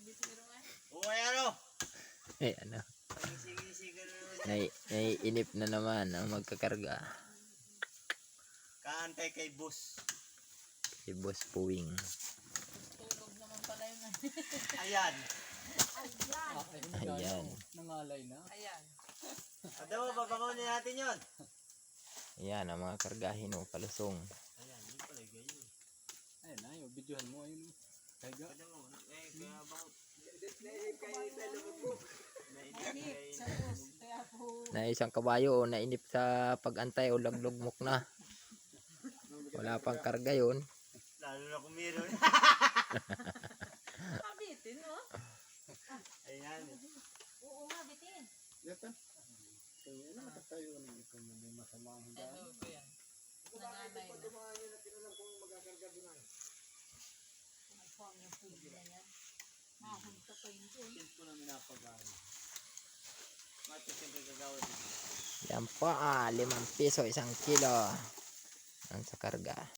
Uy, ano? Ano? Sige na naman. Naiinip na naman ang magkakarga. Kaantay kay boss. Si Boss Puwing. Tulog naman pala yun. Ayan. Ayan. Nangalay na. Ayan. Ada mo, babangunin natin yun. Ayan ang mga kargahin o kalusong. Ayan, yun pala gayon. Ayun na, yung videohan mo. Ayun. Kaya Ada mo, kaya bakit? Mainit sa bus. Kaya po. Na isang kabayo o nainip sa pag-antay o laglugmok na. Wala pang karga yun. Lalo na kung meron. Mabitin, no? Ayan. Oo nga, bitin. Yata. Kaya na nakatayo na ito. May masama ang handa. Ano ko yan? Nanganay na. Nagpang yung food na yan. Mahunta pa yun doon. Yan po na minapagaan. Matik yung gagagawa dito. Yan po 5 piso 1 kilo. Ang sa karga.